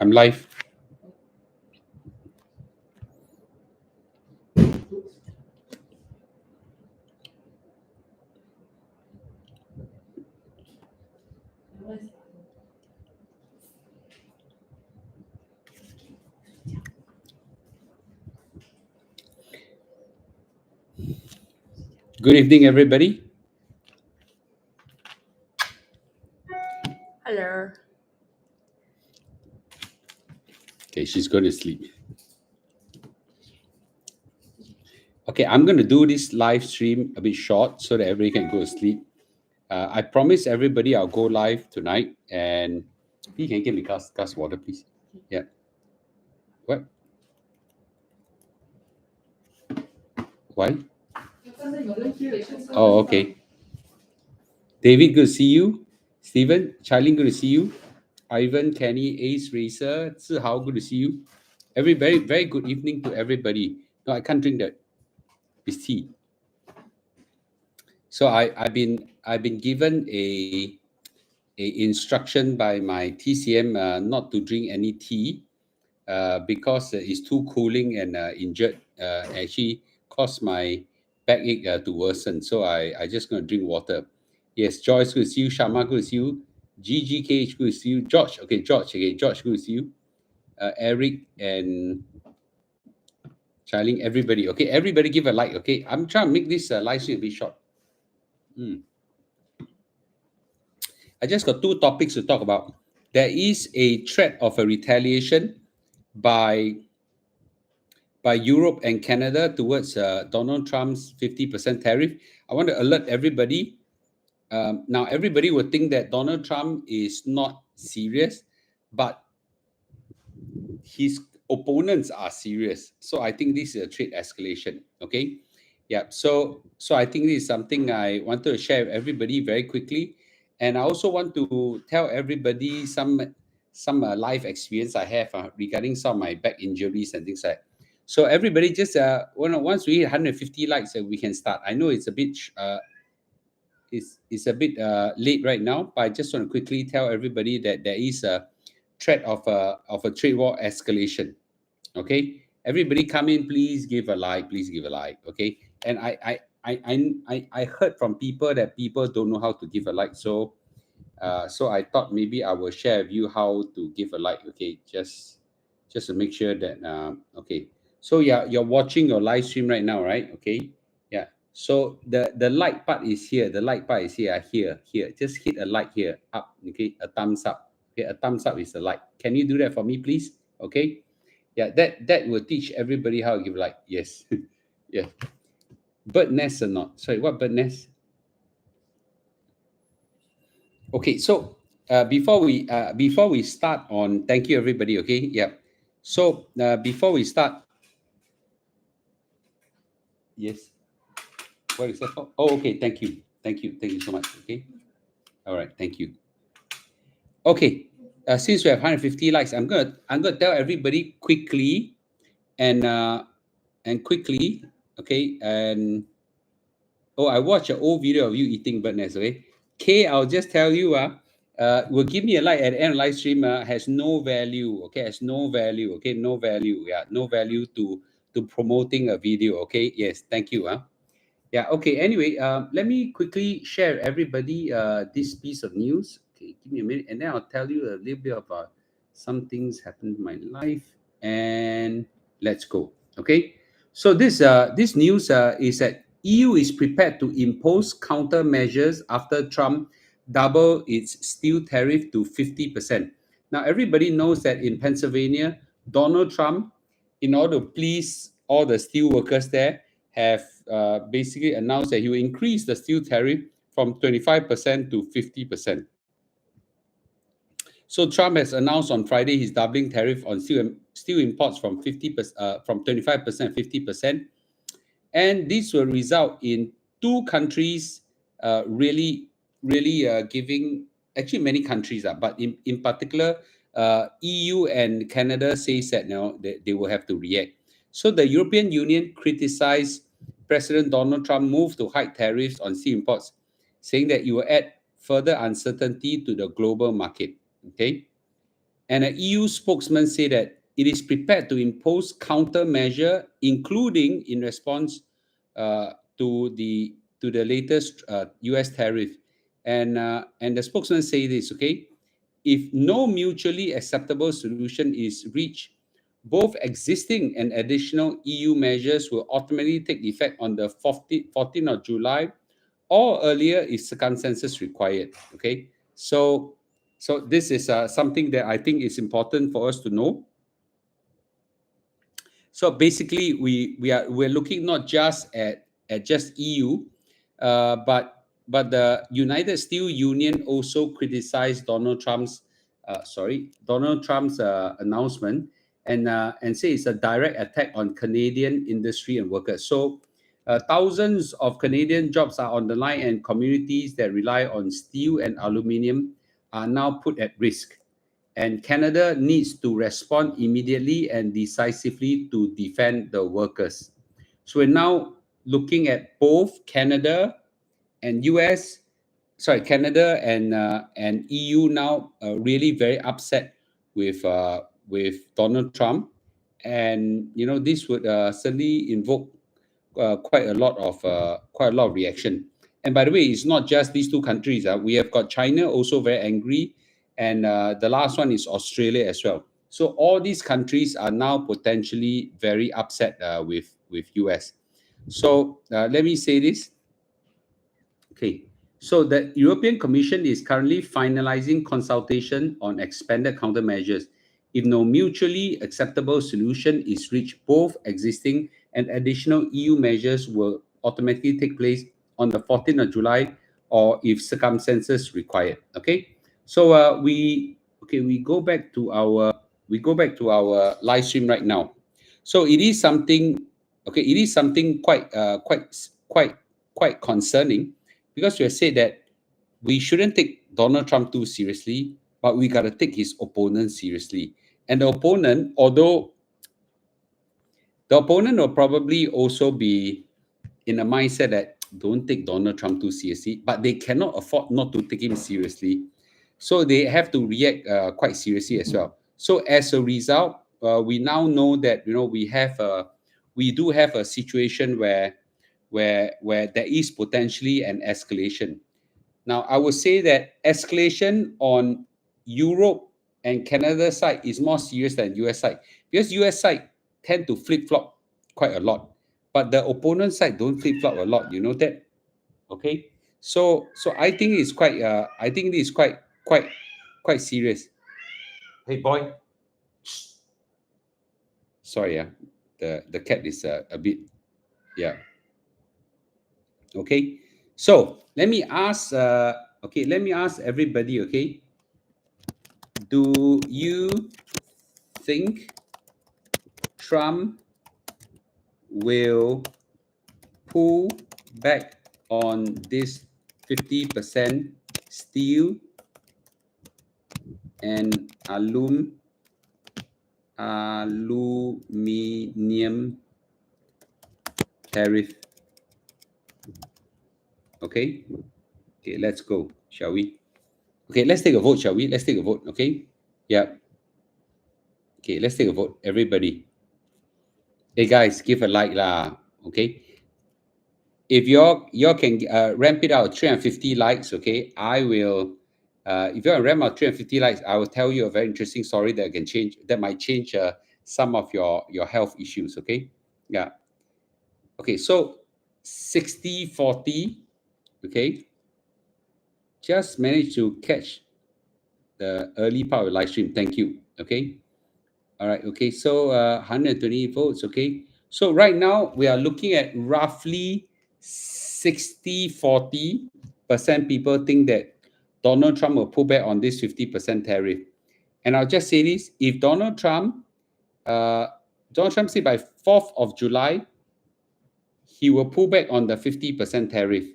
I'm live. Good evening, everybody. Hello. Okay, she's going to sleep. Okay, I'm going to do this live stream a bit short so that everybody can go to sleep. I promise everybody I'll go live tonight, and you can give me glass water, please. Yeah. What? Why? Oh, okay. David, good to see you. Stephen, Charlene, good to see you. Ivan, Kenny, Ace Racer, Zihao, good to see you. Very, very good evening to everybody. No, I can't drink that. It's tea. So I've been given a instruction by my TCM not to drink any tea because it's too cooling and injured. Actually caused my backache to worsen. So I just gonna drink water. Yes, Joyce, good to see you. Shama, good to see you. GGKH, good to see you. George, okay, George, good to see you. Eric and Charlene, everybody. Okay, everybody give a like. Okay, I'm trying to make this live stream a bit short. I just got two topics to talk about. There is a threat of a retaliation by Europe and Canada towards Donald Trump's 50% tariff. I want to alert everybody. Now, everybody would think that Donald Trump is not serious, but his opponents are serious. So I think this is a trade escalation. Okay, yeah. So I think this is something I wanted to share with everybody very quickly, and I also want to tell everybody some life experience I have regarding some of my back injuries and things like that. So everybody just once we hit 150 likes, we can start. I know it's a bit it's a bit late right now, but I just want to quickly tell everybody that there is a threat of a trade war escalation. Okay, everybody come in, please give a like, okay. And I heard from people that people don't know how to give a like, so I thought maybe I will share with you how to give a like. Okay, just to make sure that okay. So yeah, you're watching your live stream right now, right? Okay, yeah. So the like part is here, here. Just hit a like here, up. Okay, a thumbs up. Okay, a thumbs up is a like. Can you do that for me, please? Okay, yeah, that will teach everybody how to give like. Yes. Yeah. Bird nest or not? Sorry, what bird nest? Okay, so before we start on, thank you everybody. Okay, yeah. So before we start, yes. What is that for? Oh, okay. Thank you so much. Okay. All right. Thank you. Okay. Since we have 150 likes, I'm gonna tell everybody quickly and quickly. Okay. And oh, I watched an old video of you eating bird nest. Okay. K, I'll just tell you. Will give me a like at the end of live stream. Has no value. Okay. Has no value. Okay. No value. Yeah. No value to promoting a video. Okay. Yes. Thank you. Yeah. Okay. Anyway, let me quickly share everybody this piece of news. Okay. Give me a minute, and then I'll tell you a little bit about some things happened in my life, and let's go. Okay. So this news is that EU is prepared to impose countermeasures after Trump doubled its steel tariff to 50%. Now everybody knows that in Pennsylvania, Donald Trump, in order to please all the steel workers there, have basically announced that he will increase the steel tariff from 25% to 50%. So Trump has announced on Friday he's doubling tariff on steel imports from 50% from 25% 50%, and this will result in two countries really giving, actually many countries are, but in particular EU and Canada says that now they will have to react. So the European Union criticized President Donald Trump move to hike tariffs on steel imports, saying that it will add further uncertainty to the global market. Okay. And an EU spokesman said that it is prepared to impose countermeasure, including in response to the latest US tariff. And the spokesman say this, okay, if no mutually acceptable solution is reached, both existing and additional EU measures will automatically take effect on the 14th of July or earlier if circumstances required. Okay, so this is something that I think is important for us to know. So basically, we're looking not just at just EU, but the United Steel Union also criticized Donald Trump's announcement, and say it's a direct attack on Canadian industry and workers. So thousands of Canadian jobs are on the line, and communities that rely on steel and aluminium are now put at risk. And Canada needs to respond immediately and decisively to defend the workers. So we're now looking at both Canada and US, Canada and EU now really very upset with Donald Trump, and this would certainly invoke quite a lot of reaction. And by the way, it's not just these two countries. We have got China also very angry, and the last one is Australia as well. So all these countries are now potentially very upset with US. So let me say this. Okay, so the European Commission is currently finalizing consultation on expanded countermeasures. If no mutually acceptable solution is reached, both existing and additional EU measures will automatically take place on the 14th of July or if circumstances required. Okay, so we go back to our live stream right now. So it is something, quite concerning, because we have said that we shouldn't take Donald Trump too seriously, but we got to take his opponent seriously. And the opponent, although the opponent will probably also be in a mindset that don't take Donald Trump too seriously, but they cannot afford not to take him seriously. So they have to react quite seriously as well. So as a result, we now know that we do have a situation where there is potentially an escalation. Now, I would say that escalation on Europe and Canada side is more serious than US side, because US side tend to flip flop quite a lot, but the opponent side don't flip flop a lot. You know that, okay? So I think it's quite quite serious. Hey boy, sorry, the cat is a bit, yeah. Okay, so let me ask everybody. Okay, do you think Trump will pull back on this 50% steel and aluminium tariff? Okay, let's go, shall we? Okay, let's take a vote, shall we? Let's take a vote. Okay, yeah. Okay, let's take a vote, everybody. Hey guys, give a like lah. Okay, if y'all can ramp it out 350 likes, okay, I will. If you ramp out 350 likes, I will tell you a very interesting story that might change some of your health issues. Okay, yeah. Okay, so 60-40. Okay, just managed to catch the early part of the live stream. Thank you. Okay, all right. Okay, so 120 votes. Okay, so right now we are looking at roughly 60-40% people think that Donald Trump will pull back on this 50% tariff. And I'll just say this: if Donald Trump said by 4th of July, he will pull back on the 50% tariff.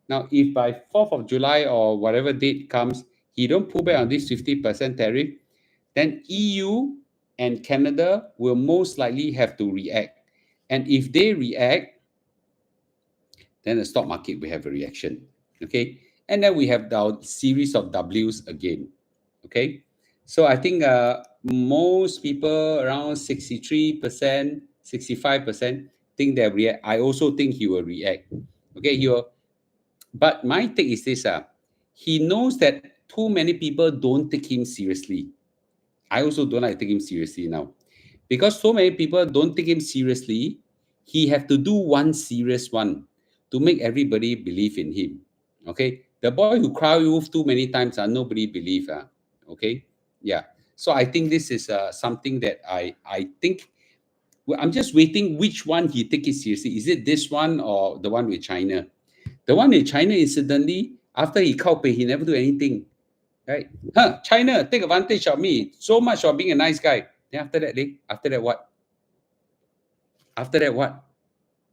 Now, if by 4th of July or whatever date comes, he don't pull back on this 50% tariff, then EU and Canada will most likely have to react. And if they react, then the stock market will have a reaction. Okay, and then we have the series of W's again. Okay, So I think most people around 63%, 65% think they'll react. I also think he will react. Okay, but my take is this: he knows that too many people don't take him seriously. I also don't like take him seriously now, because so many people don't take him seriously. He have to do one serious one to make everybody believe in him. Okay, the boy who cry wolf too many times, nobody believe. Okay, yeah. So I think this is something that I think. Well, I'm just waiting which one he take it seriously. Is it this one or the one with China? The one with China, incidentally, after he pay, he never do anything. Right? Huh, China, take advantage of me. So much of being a nice guy. Then after that what? After that what?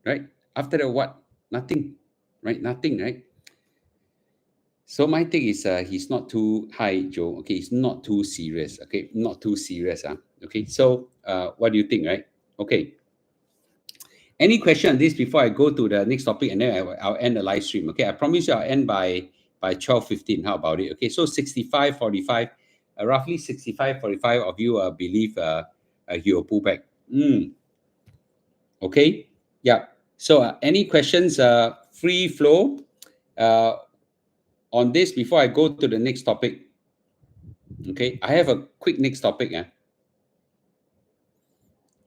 Right? After that what? Nothing. Right? Nothing, right? So my take is he's not too high, Joe. Okay, he's not too serious. Okay, not too serious. Okay, so what do you think, right? Okay. Any question on this before I go to the next topic, and then I'll end the live stream. Okay, I promise you I'll end by 12:15. How about it? Okay, so 65-45, roughly 65-45 of you believe he will pull back. Okay, yeah. So any questions? Free flow uh, on this before I go to the next topic. Okay, I have a quick next topic.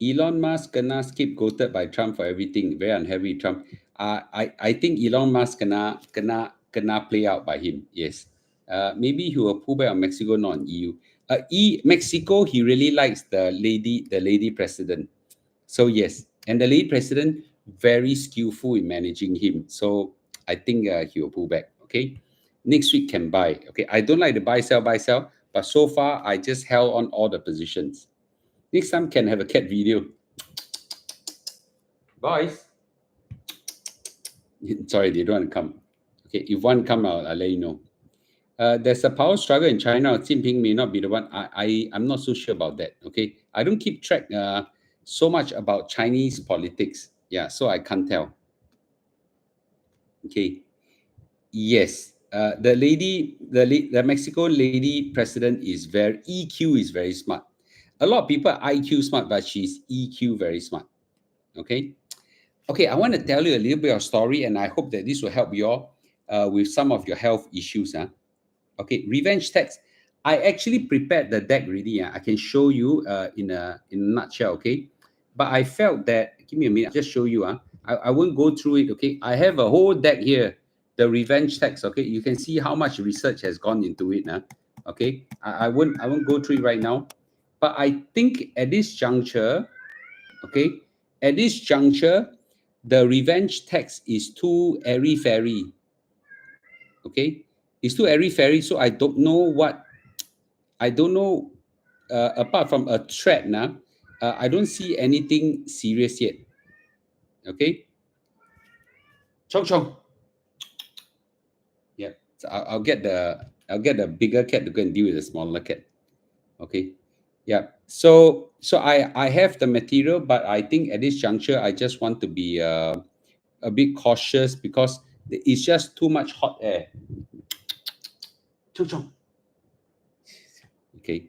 Elon Musk kena scapegoated by Trump for everything. Very unhappy Trump. I think Elon Musk kena play out by him. Yes. Maybe he will pull back on Mexico, not on EU. Mexico, he really likes the lady president. So yes, and the lady president very skillful in managing him. So I think he will pull back. Okay. Next week can buy. Okay. I don't like the buy sell, but so far I just held on all the positions. Next time can have a cat video. Boys. Sorry, they don't want to come. Okay, if one come, I'll let you know. There's a power struggle in China. Xi Jinping may not be the one. I'm not so sure about that. Okay, I don't keep track so much about Chinese politics. Yeah, so I can't tell. Okay, yes. The Mexico lady president is very EQ is very smart. A lot of people are IQ smart, but she's EQ very smart. Okay. Okay, I want to tell you a little bit of story, and I hope that this will help you all with some of your health issues. Okay, revenge tax. I actually prepared the deck already. I can show you in a nutshell. Okay, but I felt that give me a minute. I'll just show you. I won't go through it. Okay, I have a whole deck here. The revenge tax. Okay, you can see how much research has gone into it. Okay, I won't go through it right now, but I think at this juncture, okay, at this juncture, the revenge tax is too airy-fairy. Okay, it's too airy-fairy. So I don't know what I don't know. Apart from a threat, now, I don't see anything serious yet. Okay, chong chong. Yeah, so I'll get the bigger cat to go and deal with the smaller cat. Okay, yeah. So I have the material, but I think at this juncture I just want to be a bit cautious because it's just too much hot air. Chong chong. Okay.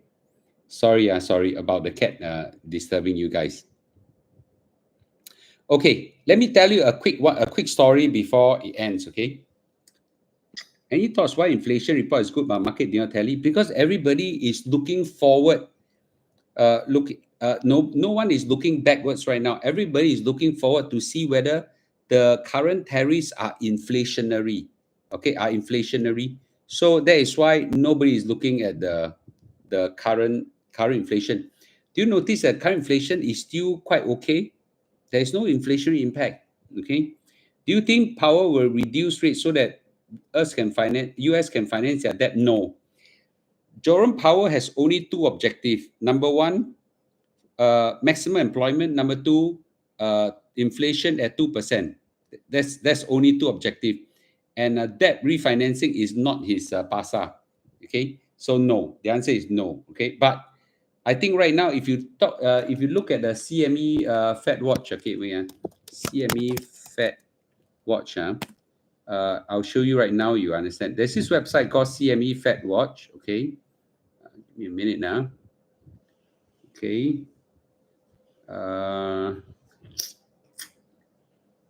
Sorry about the cat disturbing you guys. Okay, let me tell you a quick story before it ends. Okay. Any thoughts why inflation report is good but market did not tell it? Because everybody is looking forward. No one is looking backwards right now. Everybody is looking forward to see whether the current tariffs are inflationary. Okay, are inflationary. So that is why nobody is looking at the current inflation. Do you notice that current inflation is still quite okay? There is no inflationary impact. Okay. Do you think power will reduce rates so that US can finance their debt? No. Jerome Powell has only two objectives. Number one, maximum employment. Number two, inflation at 2%. That's only two objectives. And debt refinancing is not his pasa. Okay, so no. The answer is no. Okay, but I think right now, if you look at the CME Fed Watch, okay, CME Fed Watch, I'll show you right now. You understand? There's this website called CME Fed Watch. Okay, Give me a minute now. Okay.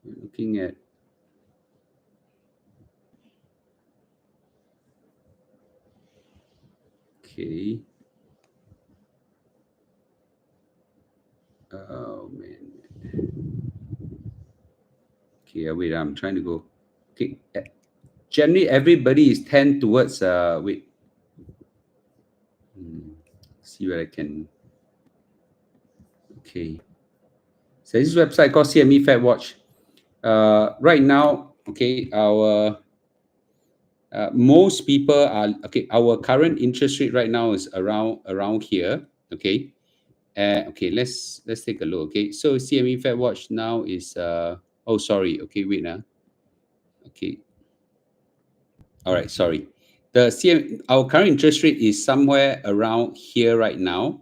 Looking at. Okay. Oh man. Okay, wait, I'm trying to go. Okay. Generally, everybody is tend towards wait. See where I can. Okay. So this website called CME Fed Watch. Right now, okay, our most people are okay. Our current interest rate right now is around here. Okay. Okay, let's take a look. Okay, so CME Fed Watch now is oh sorry. Okay, wait now. Okay. All right, sorry. Our current interest rate is somewhere around here right now,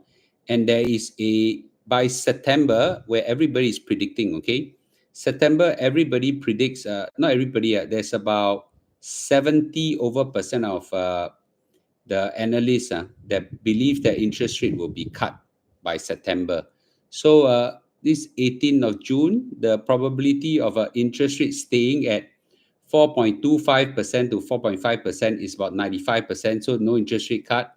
and there is a by September where everybody is predicting. Okay, September everybody predicts. Not everybody. There's about 70% of the analysts that believe that interest rate will be cut by September. So this 18th of June, the probability of an interest rate staying at 4.25% to 4.5% is about 95%. So no interest rate cut.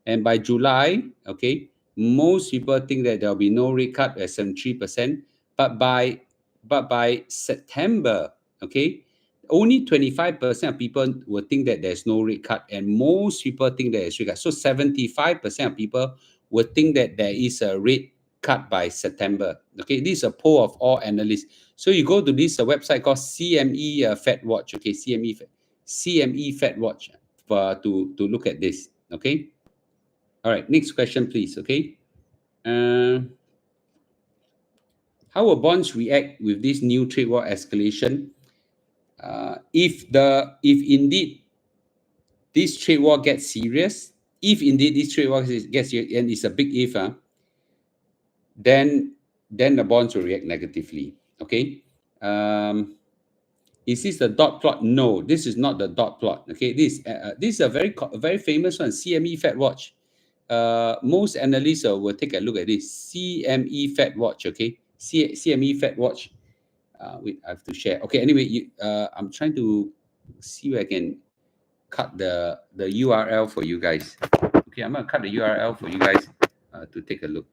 And by July, okay, most people think that there'll be no rate cut at 73%. But by September, okay, only 25% of people will think that there's no rate cut, and most people think that there's rate cut. So 75% of people will think that there is a rate cut by September. Okay, this is a poll of all analysts. So you go to this website called CME Fed Watch. Okay, CME Fed Watch to look at this. Okay. All right, next question, please. Okay. How will bonds react with this new trade war escalation? If indeed this trade war gets serious, if indeed this trade war gets serious, and it's a big if, then the bonds will react negatively. Okay. Is this the dot plot? No, this is not the dot plot. Okay, this is a very famous one, CME Fed Watch. Most analysts will take a look at this CME Fed Watch. Okay, CME Fed Watch. Wait, I have to share. Okay, anyway, I'm trying to see where I can cut the URL for you guys. Okay, I'm gonna cut the URL for you guys to take a look.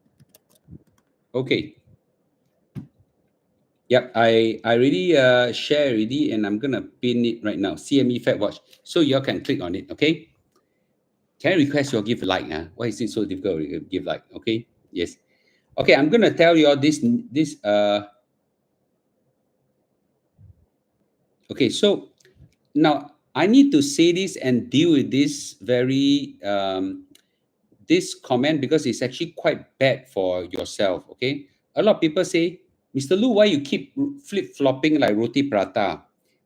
Okay. Yep, I already share already, and I'm gonna pin it right now. CME Fed Watch, so you all can click on it. Okay. Can I request you all give a like? Why is it so difficult to give like? Okay. Yes. Okay, I'm gonna tell you all this. Okay, so now I need to say this and deal with this this comment because it's actually quite bad for yourself. Okay, a lot of people say, Mr. Lu, why you keep flip flopping like roti prata,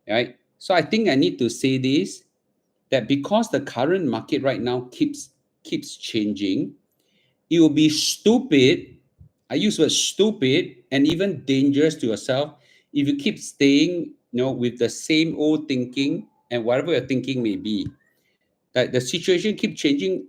right? So I think I need to say this, that because the current market right now keeps changing, it will be stupid. I use the word stupid and even dangerous to yourself if you keep staying, with the same old thinking and whatever your thinking may be. That the situation keep changing,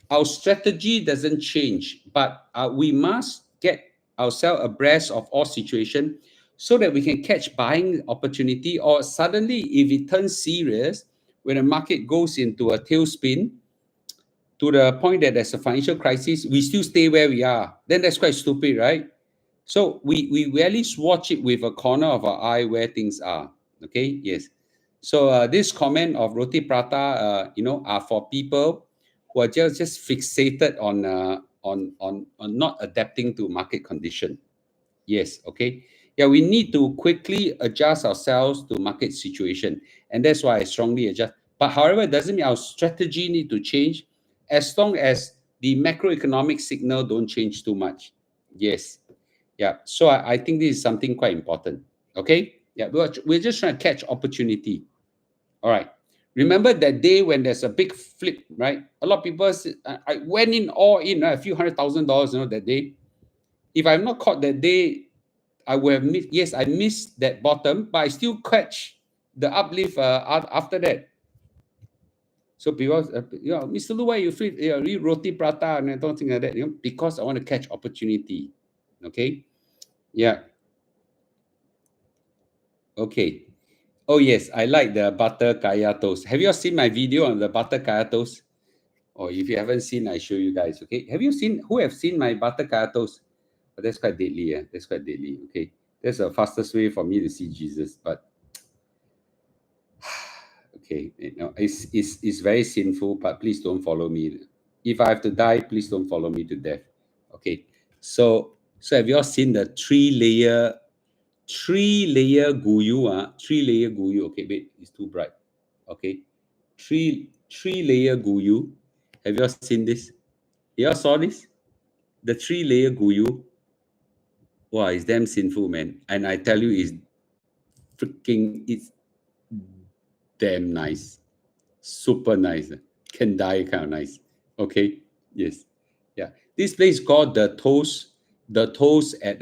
our strategy doesn't change, but we must get ourselves abreast of all situation so that we can catch buying opportunity, or suddenly if it turns serious when the market goes into a tailspin to the point that there's a financial crisis, we still stay where we are. Then that's quite stupid, right? So we at least watch it with a corner of our eye where things are. Okay, yes. So this comment of roti prata, are for people who are just fixated on not adapting to market condition. Yes, okay. Yeah, we need to quickly adjust ourselves to market situation, and that's why I strongly adjust. But however, it doesn't mean our strategy need to change, as long as the macroeconomic signal don't change too much. Yes, yeah. So I think this is something quite important. Okay, yeah, we're just trying to catch opportunity. All right. Remember that day when there's a big flip, right? A lot of people, I went in all in, right? A few $100,000, that day. If I'm not caught that day, I would have missed. Yes, I missed that bottom, but I still catch the uplift after that. So people, Mr. Lu, why you eat roti prata and don't think like that? Because I want to catch opportunity. Okay. Yeah. Okay. Oh yes, I like the butter kaya toast. Have you all seen my video on the butter kaya toast? Or if you haven't seen, I show you guys. Okay. Have you seen? Who have seen my butter kaya toast? Oh, that's quite deadly. Yeah, that's quite deadly. Okay. That's the fastest way for me to see Jesus. But okay, it's very sinful. But please don't follow me. If I have to die, please don't follow me to death. Okay. So have you all seen the three-layer guyu? 3-layer guyu. Okay, wait, it's too bright. Okay, three-layer guyu. Have you all seen this? You all saw this? The 3-layer guyu. Wow, it's damn sinful, man. And I tell you, it's damn nice, super nice. Can die kind of nice. Okay, yes, yeah. This place called the Toast at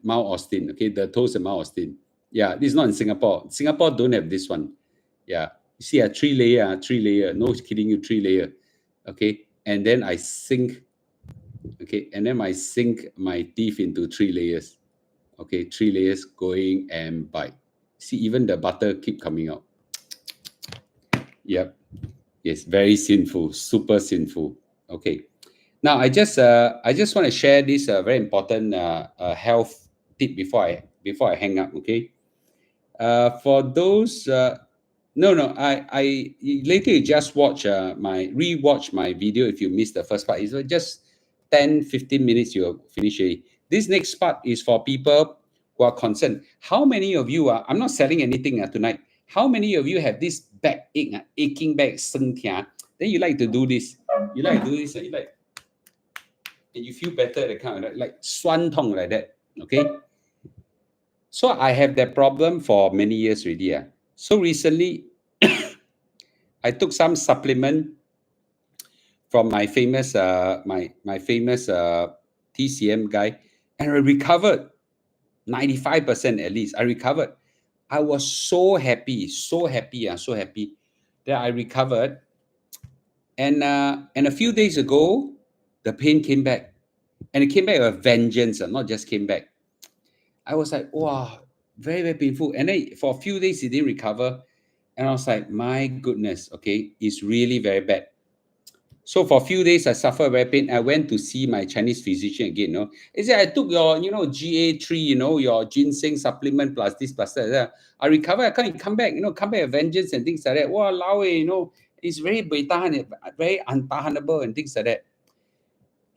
Mount Austin. Okay, the Toast at Mount Austin. Yeah, this is not in Singapore. Singapore don't have this one. Yeah, you see a 3-layer. No kidding you, 3-layer. Okay, and then I sink. Okay, and then I sink my teeth into 3 layers. Okay, 3 layers going and bite. See, even the butter keep coming out. Yep. Yes, very sinful, super sinful. Okay. Now I just want to share this very important health tip before I hang up. Okay. For those I later you just watch rewatch my video if you missed the first part. It's just 10-15 minutes you'll finish it. This next part is for people who are concerned. How many of you are, I'm not selling anything tonight. How many of you have this backache, aching back, then you like to do this. You like to do this, you like, and you feel better, that kind of like swan tong like that. Okay. So I have that problem for many years already. So recently, I took some supplement from my famous TCM guy, and I recovered 95% at least. I recovered. I was so happy that I recovered. And a few days ago, the pain came back, and it came back with a vengeance, not just came back. I was like, wow, very, very painful. And then for a few days, it didn't recover. And I was like, my goodness, okay, it's really very bad. So for a few days, I suffered very pain. I went to see my Chinese physician again. He said, I took your, GA3, your ginseng supplement plus this, plus that. I recovered. I can't come back, come back with vengeance and things like that. Wow, it's very very untahanable and things like that.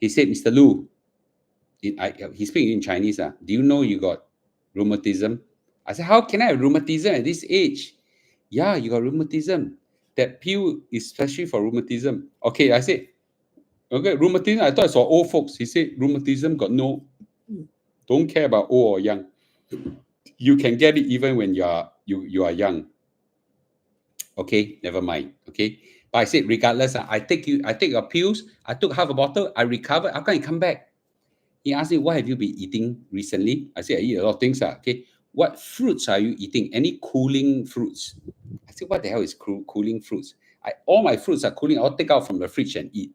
He said, Mr. Lu, he's speaking in Chinese. Do you know you got rheumatism? I said, how can I have rheumatism at this age? Yeah, you got rheumatism. That pill is especially for rheumatism. Okay, I said, okay, rheumatism, I thought it's for old folks. He said, rheumatism don't care about old or young. You can get it even when you are young. Okay, never mind. Okay. But I said, regardless, I take your pills. I took half a bottle. I recovered. How can I come back? He asked me, what have you been eating recently? I said, I eat a lot of things. Okay. What fruits are you eating? Any cooling fruits? I said, what the hell is cooling fruits? All my fruits are cooling. I'll take out from the fridge and eat.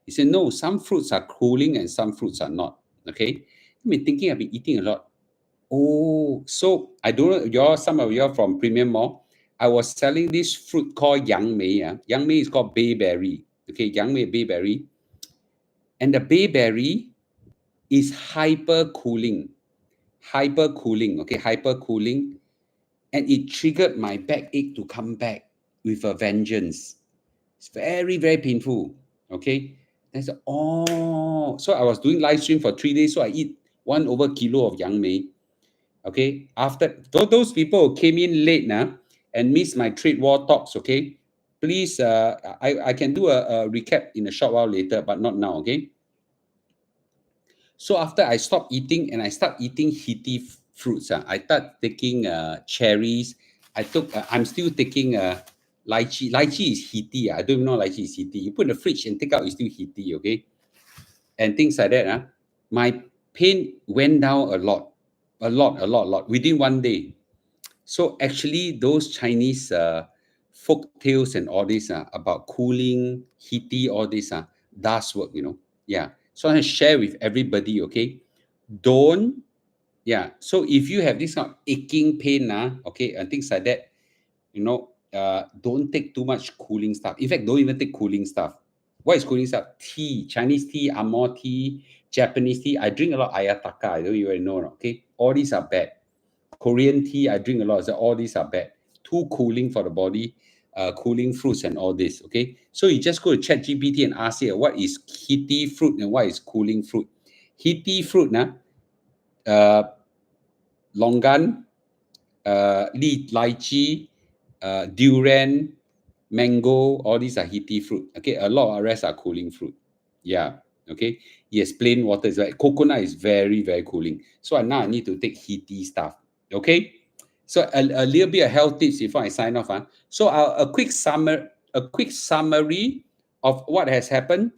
He said, no, some fruits are cooling and some fruits are not. Okay. I've been thinking I've been eating a lot. Oh, so I don't know, some of you are from Premium Mall. I was selling this fruit called yang mei. Yang mei is called bayberry. Okay, yang mei bayberry. And the bayberry is hyper cooling. Okay, hyper cooling. And it triggered my backache to come back with a vengeance. It's very, very painful. Okay. That's so I was doing live stream for 3 days. So I eat 1 over kilo of yang mei. Okay. After those people who came in late now and missed my trade war talks, okay, please, I can do a recap in a short while later, but not now. Okay. So after I stopped eating and I start eating heaty fruits, I start taking cherries. I'm still taking lychee. Lychee is heaty. I don't even know lychee is heaty. You put in the fridge and take out, it's still heaty, okay? And things like that. My pain went down a lot within 1 day. So actually, those Chinese folk tales and all this about cooling, heaty, all this does work, Yeah. So I share with everybody, okay? Don't, yeah. So if you have this kind of aching pain, okay, and things like that, don't take too much cooling stuff. In fact, don't even take cooling stuff. What is cooling stuff? Tea, Chinese tea, Amor tea, Japanese tea. I drink a lot of Ayataka. I don't even know. Okay, all these are bad. Korean tea, I drink a lot. So all these are bad. Too cooling for the body. Cooling fruits and all this. Okay, so you just go to ChatGPT and ask it what is heaty fruit and what is cooling fruit. Heaty fruit, longan, lychee, durian, mango, all these are heaty fruit. Okay, a lot of rest are cooling fruit. Yeah. Okay. Yes, plain water is right. Coconut is very, very cooling. So now I need to take heaty stuff. Okay. So a little bit of health tips before I sign off. So a quick summary of what has happened.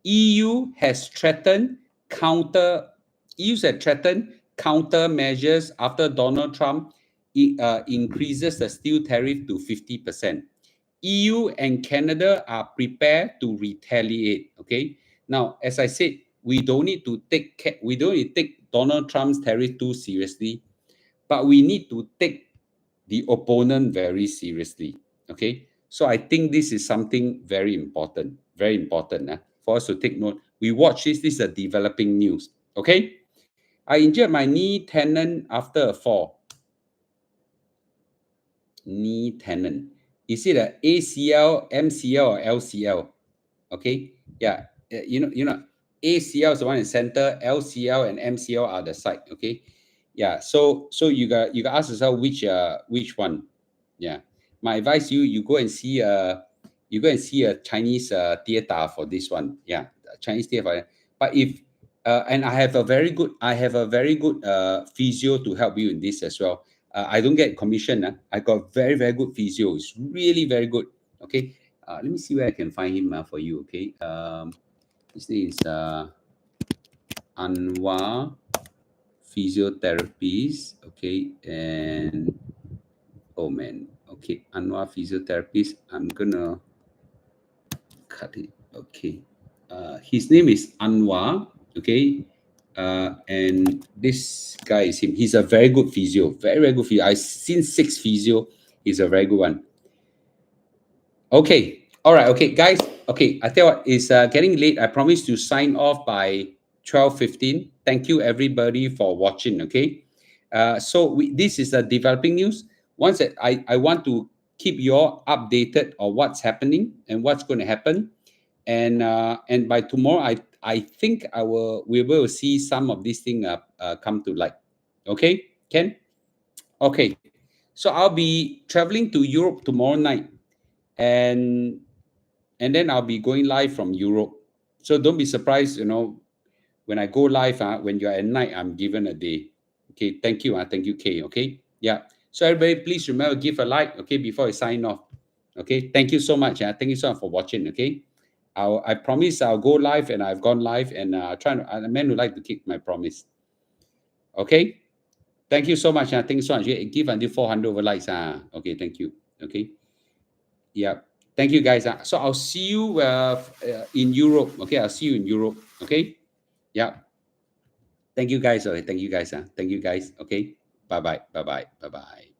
EU has threatened counter EU has threatened countermeasures after Donald Trump increases the steel tariff to 50%. EU and Canada are prepared to retaliate. Okay. Now, as I said, we don't need to take Donald Trump's tariff too seriously, but we need to take the opponent very seriously. Okay. So I think this is something very important for us to take note. We watch this. This is a developing news. Okay. I injured my knee tendon after a fall. Knee tendon. Is it a ACL, MCL, or LCL? Okay. Yeah. ACL is the one in center. LCL and MCL are the side. Okay. Yeah. So you got ask yourself which one. Yeah. My advice you go and see a Chinese theater for this one. Yeah, Chinese theater. But if and I have a very good physio to help you in this as well. I don't get commission. I got very, very good physio. It's really very good. Okay. Let me see where I can find him for you. Okay. His name is Anwar Physiotherapist. Okay. And oh man. Okay. Anwar Physiotherapist. I'm gonna cut it. Okay. His name is Anwar. Okay. And this guy is him. He's a very good physio. Very, very good physio. I've seen 6 physio. He's a very good one. Okay. All right. Okay, guys. Okay. I tell you what, it's getting late. I promise to sign off by 12:15. Thank you, everybody, for watching. Okay. This is a developing news. Once that I want to keep you all updated on what's happening and what's going to happen. And by tomorrow, I think we will see some of these things come to light. Okay, Ken? Okay. So I'll be traveling to Europe tomorrow night. And then I'll be going live from Europe. So don't be surprised, when I go live, when you're at night, I'm given a day. Okay, thank you. Thank you, Kay. Okay, yeah. So everybody, please remember, give a like, okay, before I sign off. Okay, thank you so much. Thank you so much for watching. Okay, I promise I'll go live, and I've gone live, and I meant to like to keep my promise. Okay, thank you so much. Thank you so much. Give until 400 over likes. Okay, thank you. Okay, yeah. Thank you, guys. So I'll see you in Europe. Okay, I'll see you in Europe. Okay, yeah. Thank you, guys. Okay, thank you, guys. Thank you, guys. Okay, bye bye, bye bye, bye bye.